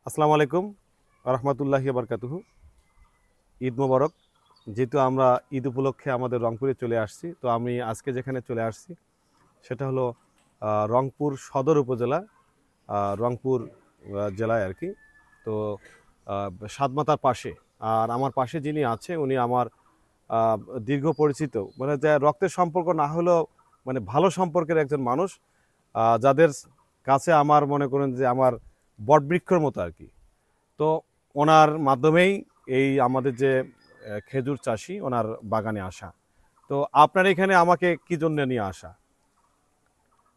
আসসালামু আলাইকুম রহমতুল্লাহি বারকাতুহু। ঈদ মোবারক। যেহেতু আমরা ঈদ উপলক্ষে আমাদের রংপুরে চলে আসছি, তো আমি আজকে যেখানে চলে আসছি সেটা হলো রংপুর সদর উপজেলা, রংপুর জেলায় আর কি। তো সাতমাতার পাশে, আর আমার পাশে যিনি আছে উনি আমার আহ, দীর্ঘ পরিচিত, মানে যে রক্তের সম্পর্ক না হলেও মানে ভালো সম্পর্কের একজন মানুষ, যাদের কাছে আমার মনে করেন যে আমার বটবৃক্ষর মতো আর কি। তো ওনার মাধ্যমেই এই আমাদের যে খেজুর চাষি ওনার বাগানে আসা। তো আপনার এখানে আমাকে কি জন্য নিয়ে আসা?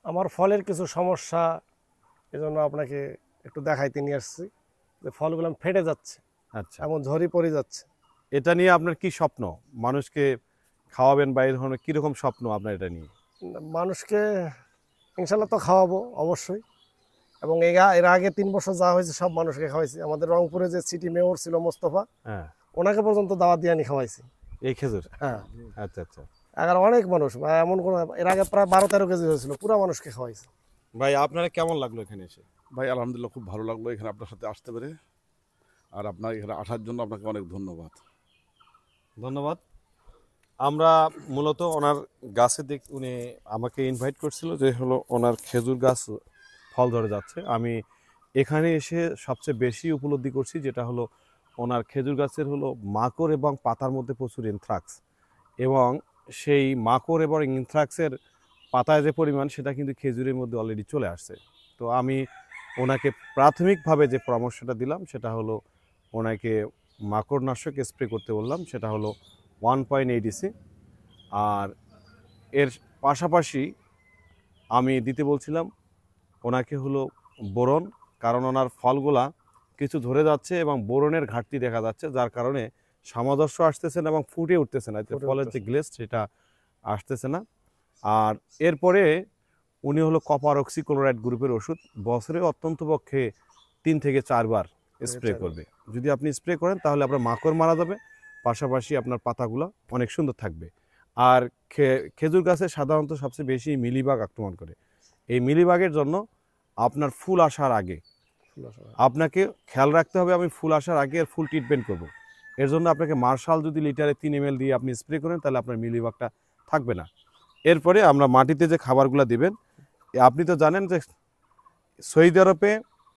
আমার ফলের কিছু সমস্যা, এজন্য আপনাকে একটু দেখাইতে নিয়ে আসছি যে ফলগুলো ফেটে যাচ্ছে, আচ্ছা, এমন ঝড়ি পড়ে যাচ্ছে। এটা নিয়ে আপনার কি স্বপ্ন? মানুষকে খাওয়াবেন বা এই ধরনের কীরকম স্বপ্ন আপনার এটা নিয়ে? মানুষকে ইনশাল্লাহ তো খাওয়াবো অবশ্যই। এবং এর আগে 3 বছর যা হয়েছে সব মানুষকে খাওয়াইছি। আমাদের রংপুরে যে সিটি মেয়র ছিল মোস্তফা, হ্যাঁ, ওনাকে পর্যন্ত দাওয়াত দিয়ে আনি খাওয়াইছি। এই খেজুর। হ্যাঁ, আচ্ছা আচ্ছা। এগারো অনেক মানুষ বা এমন কোনো, এর আগে প্রায় 12-13 কেজি হয়েছিল, পুরো মানুষকে খাওয়াইছি। ভাই আপনারা কেমন লাগলো এখানে এসে? ভাই আলহামদুলিল্লাহ খুব ভালো লাগলো এখানে আপনার সাথে আসতে পেরে। আর আপনার এখানে আসার জন্য আপনাকে অনেক ধন্যবাদ। ধন্যবাদ। আমরা মূলত ওনার গাছে উনি আমাকে ইনভাইট করছিল যে হলো ওনার খেজুর গাছ ফল ধরে যাচ্ছে। আমি এখানে এসে সবচেয়ে বেশি উপলব্ধি করছি যেটা হলো ওনার খেজুর গাছের হলো মাকড় এবং পাতার মধ্যে প্রচুর এনথ্রাক্স, এবং সেই মাকড় এবং এনথ্রাক্সের পাতায় যে পরিমাণ সেটা কিন্তু খেজুরের মধ্যে অলরেডি চলে আসছে। তো আমি ওনাকে প্রাথমিকভাবে যে পরামর্শটা দিলাম সেটা হলো ওনাকে মাকড়নাশক স্প্রে করতে বললাম, সেটা হলো 1.80 আর এর পাশাপাশি আমি দিতে বলছিলাম ওনাকে হলো বোরন, কারণ ওনার ফলগুলা কিছু ধরে যাচ্ছে এবং বোরনের ঘাটতি দেখা যাচ্ছে, যার কারণে সামঞ্জস্য আসতেছে না এবং ফুটে উঠতেছে না, ফুটে ফলের যে উঠতেছে। গ্লেজ সেটা আসতেছে না। আর এরপরে উনি হলো কপার অক্সিক্লোরাইড গ্রুপের ওষুধ বছরে অত্যন্ত পক্ষে 3 থেকে 4 বার স্প্রে করবে। যদি আপনি স্প্রে করেন তাহলে আপনার মাকড় মারা যাবে, পাশাপাশি আপনার পাতাগুলো অনেক সুন্দর থাকবে। আর খেজুর গাছে সাধারণত সবচেয়ে বেশি মিলিবাগ আক্রমণ করে। এই মিলিবাগের জন্য আপনার ফুল আসার আগে আপনাকে খেয়াল রাখতে হবে, আমি ফুল আসার আগে এর ফুল ট্রিটমেন্ট করব। এর জন্য আপনাকে মার্শাল যদি লিটারে 3 ml দিয়ে আপনি স্প্রে করেন তাহলে আপনার মিলিবাগটা থাকবে না। এরপরে আমরা মাটিতে যে খাবারগুলো দিবেন, আপনি তো জানেন যে সৌদি আরবে